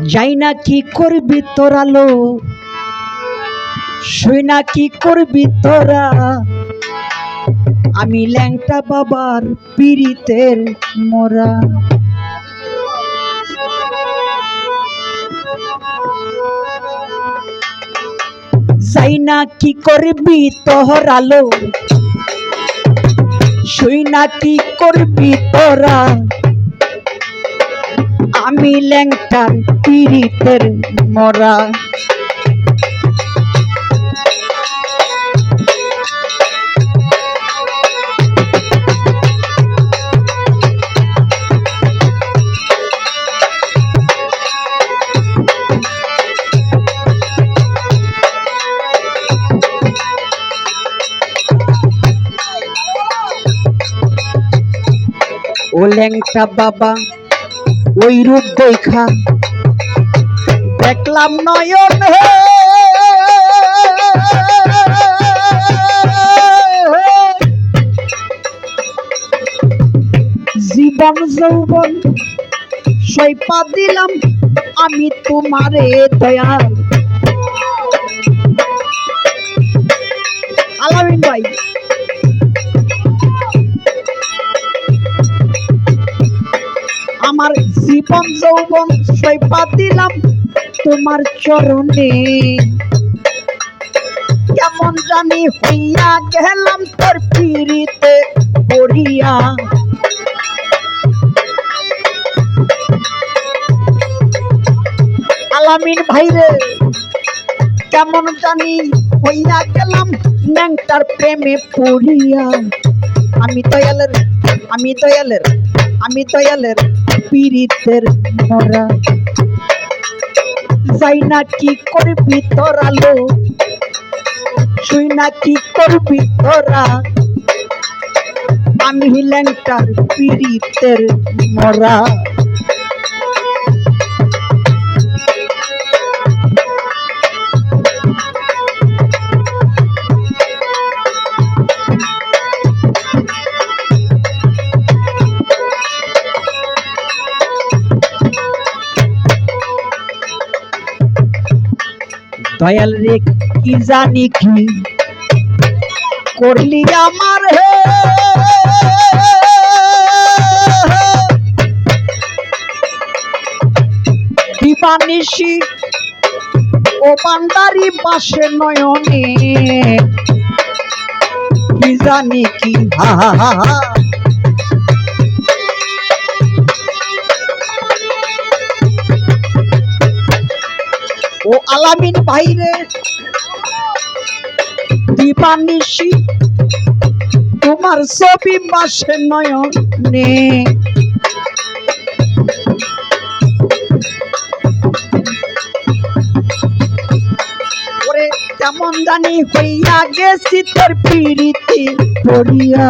যাই না কি করবি তোরা লো, শুই না কি করবি তোরা, আমি ল্যাংটা বাবার পীড়িতের মোরা। যাই না কি করবি তোরা লো, শুই না কি করবি তোরা, আমি ল্যাংটার পীড়িতের মোরা। ও ল্যাংটা বাবা ওই রূপ দেখা দেখলাম নয়ন, জীবন যৌবন সইপা দিলাম আমি তোমারে দয়াল। আলামিন ভাই আমার জীবন যৌবন সইপা দিলাম তোমার চরণে, কেমন জানি হইয়া গেলাম তোর পীড়িতে পড়িয়া। আলামিন ভাইরে কেমন জানি হইয়া গেলাম ল্যাংটার প্রেমে পড়িয়া। আমি দয়ালের আমি দয়ালের আমি দয়ালের পীড়িতের মোরা। যাই না কি করবি তোরা লো, শুই না কি করবি তোরা, আমি ল্যাংটার পীড়িতের মোরা। দয়াল রে কি জানি কি করলি আমার হে, দিবানিশি ও বান্দারি বাসে নয়নে, কি জানি কি হা হা হা হা। ও আলামিন ভাইরে দিবানিশি তোমার ছবি বাসে নয়নে, ওরে কেমন জানি হইয়া গেছি তোর পীড়িতে পড়িয়া।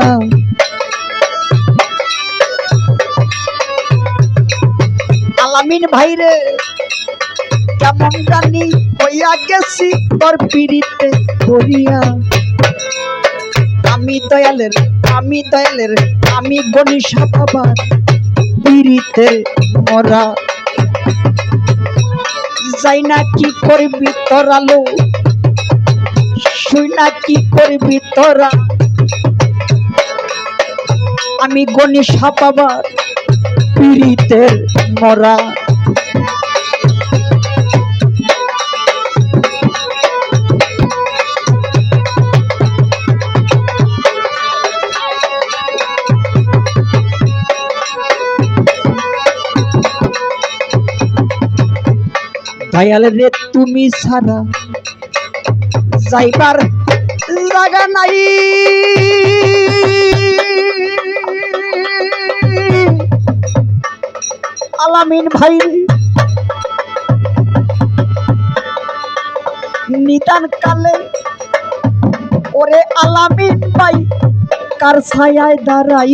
আলামিন ভাইরে কেমন জানি হইয়া গেছি তোর পীড়িতে পড়িয়া। আমি দয়ালের আমি গণিসা বাবার পীড়িতে মোরা। যাই না কি করবি তোরা লো, শুই না কি করবি তোরা, আমি গণিসা বাবার পীড়িতের মোরা। দয়াল রে তুমি ছাড়া যাইবার জায়গা নাই, আলামিন ভাই নিদান কালে ওরে আলামিন ভাই কার ছায়ায় দাঁড়াই।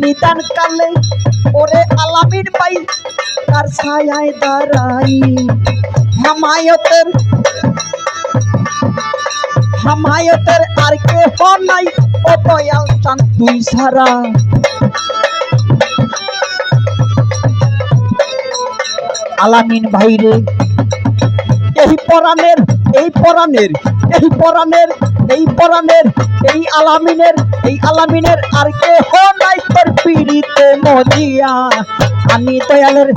নিদান কালে ওরে আলামিন ভাই কার ছায়ায় দাঁড়াই। হেমায়তের হামায়তের আর কেহ নাই ও দয়াল চান তুই ছাড়া। আলামিন ভাইরে এই পরাণের এই পরাণের এই পরাণের এই পরাণের এই আলামিনের আর কেহ নাই তোর পিড়িতে মজিয়া। আমি দয়ালের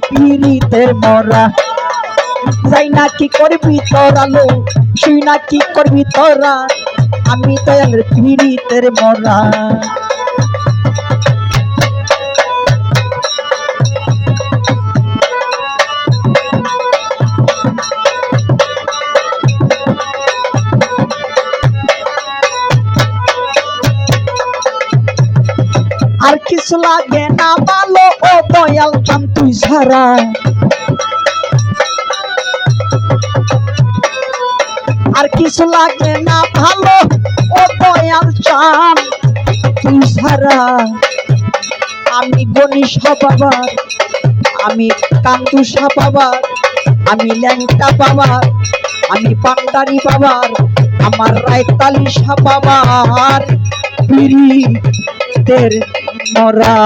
পিড়িতের মরা। যাই না কি করবি তোরা লো, শুই না কি করবি তোরা, আমি দয়ালের পিড়িতের মরা। আর কিছু লাগে না ভালো ও দয়াল চান তুই ছাড়া। আর কিছু লাগে না ভালো ও দয়াল চান তুই ছাড়া। আমি গণিসা বাবার, আমি কান্দুসা বাবার, আমি ল্যাংটা বাবার, আমি পান্ডারি বাবার, আমার রায়তালিশা বাবার পিড়িতের মরা।